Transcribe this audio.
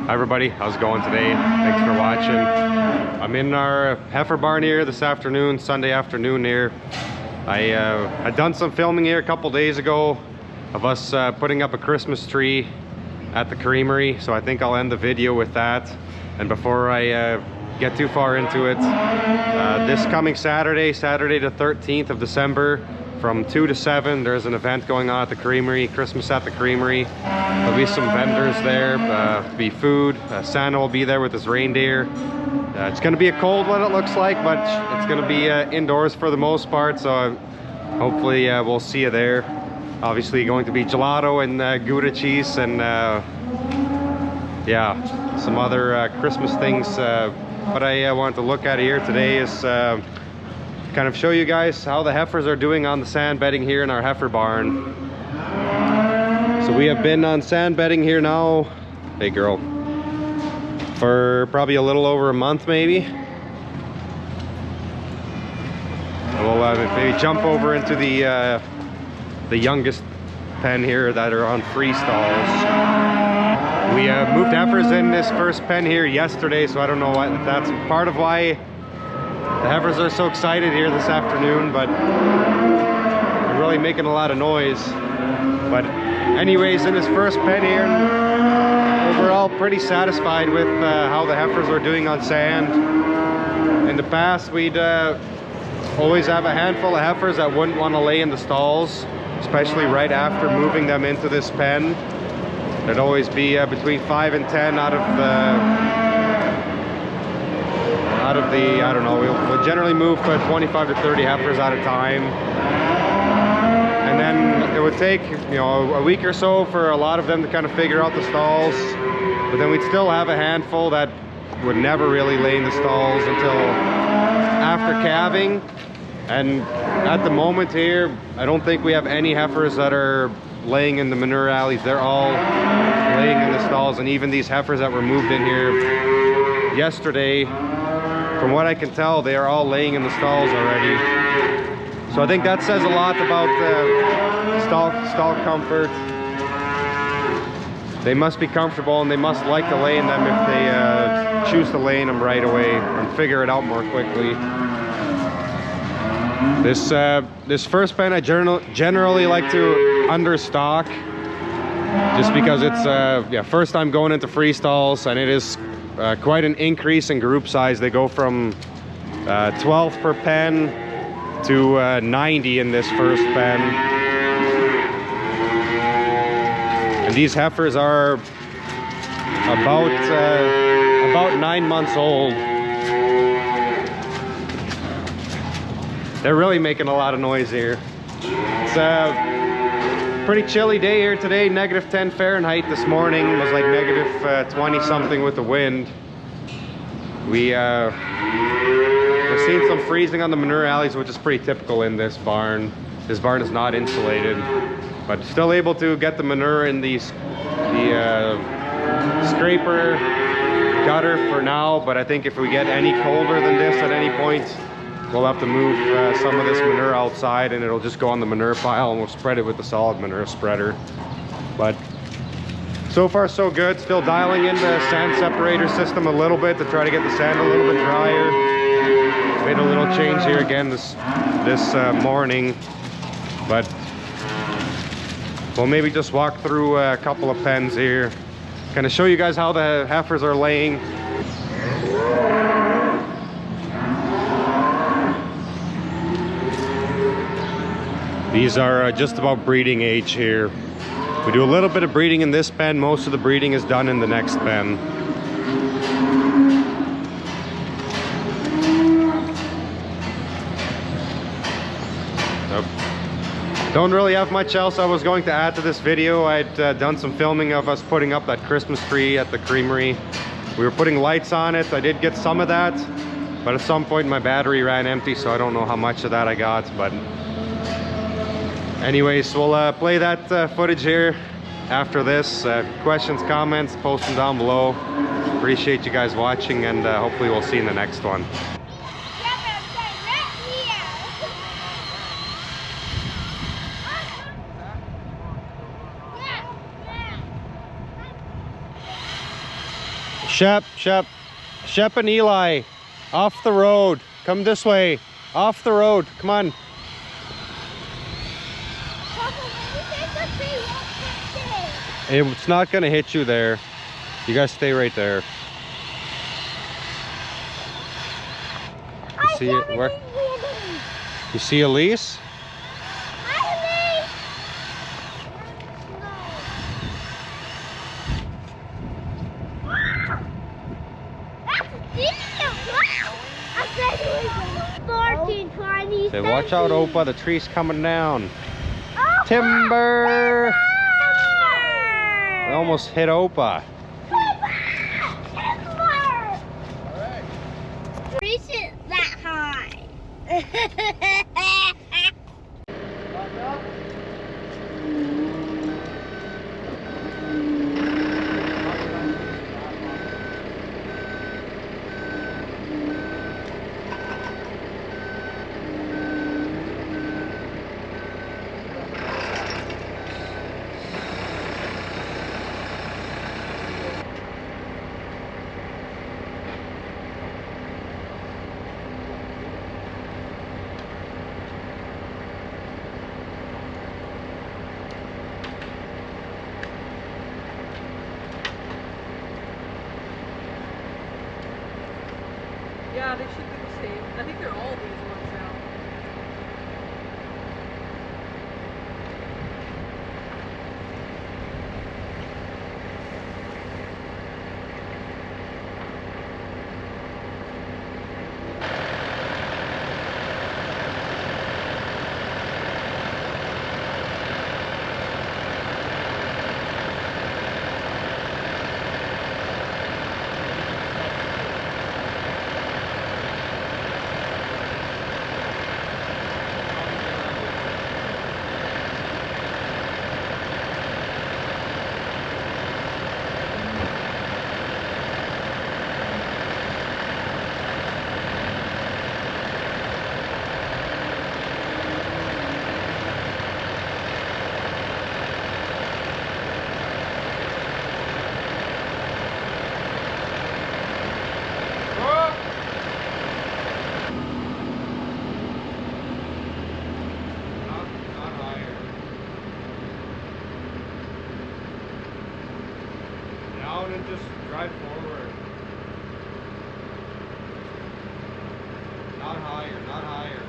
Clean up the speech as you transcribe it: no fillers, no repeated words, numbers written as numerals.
Hi everybody, how's it going today? Thanks for watching. I'm in our heifer barn here this afternoon, Sunday afternoon here. I had done some filming here a couple days ago of us putting up a Christmas tree at the creamery, so I think I'll end the video with that. And before I get too far into it, this coming Saturday the 13th of December, from 2 to 7, there's an event going on at the creamery, Christmas at the creamery. There'll be some vendors there, be food. Santa will be there with his reindeer. It's going to be a cold one, it looks like, but it's going to be indoors for the most part, so hopefully we'll see you there. Obviously going to be gelato and Gouda cheese and yeah, some other Christmas things. What I wanted to look at here today is kind of show you guys how the heifers are doing on the sand bedding here in our heifer barn. So we have been on sand bedding here now, hey girl, for probably a little over a month maybe. We'll maybe jump over into the youngest pen here that are on Freestalls. We moved heifers in this first pen here yesterday, so I don't know what that's part of why the heifers are so excited here this afternoon, but they're really making a lot of noise. But anyways, in this first pen here, overall pretty satisfied with how the heifers are doing on sand. In the past, we'd always have a handful of heifers that wouldn't want to lay in the stalls, especially right after moving them into this pen. There'd always be between 5 and 10 out of the, I don't know, we'll generally move 25 to 30 heifers at a time. And then it would take, you know, a week or so for a lot of them to kind of figure out the stalls. But then we'd still have a handful that would never really lay in the stalls until after calving. And at the moment here, I don't think we have any heifers that are laying in the manure alleys. They're all laying in the stalls, and even these heifers that were moved in here yesterday, from what I can tell, they are all laying in the stalls already. So I think that says a lot about stall comfort. They must be comfortable and they must like to lay in them if they choose to lay in them right away and figure it out more quickly. This first pen I generally like to understock, just because it's first time going into Freestalls, and it is quite an increase in group size. They go from 12 per pen to 90 in this first pen. And these heifers are about 9 months old. They're really making a lot of noise here. It's a pretty chilly day here today, negative 10 Fahrenheit this morning. It was like negative 20 something with the wind. We're seeing some freezing on the manure alleys, which is pretty typical in this barn. This barn is not insulated, but still able to get the manure in the scraper gutter for now. But I think if we get any colder than this at any point, we'll have to move some of this manure outside, and it'll just go on the manure pile, and we'll spread it with the solid manure spreader. But so far so good. Still dialing in the sand separator system a little bit to try to get the sand a little bit drier. Made a little change here again this morning, but we'll maybe just walk through a couple of pens here, kind of show you guys how the heifers are laying. These are just about breeding age here. We do a little bit of breeding in this pen. Most of the breeding is done in the next pen. Don't really have much else I was going to add to this video. I'd done some filming of us putting up that Christmas tree at the creamery. We were putting lights on it. I did get some of that, but at some point my battery ran empty, so I don't know how much of that I got. But anyways, we'll play that footage here after this. Questions, comments, post them down below. Appreciate you guys watching, and hopefully we'll see you in the next one. Shep and Eli, off the road. Come this way. Off the road. Come on. It's not gonna hit you there. You guys stay right there. You see it? Where? You see Elise? Say, watch out, Opa, the tree's coming down. Timber! We almost hit Opa. Reach it that high. Yeah, they should be the same. I think they're all these ones now. And just drive forward. Not higher, not higher.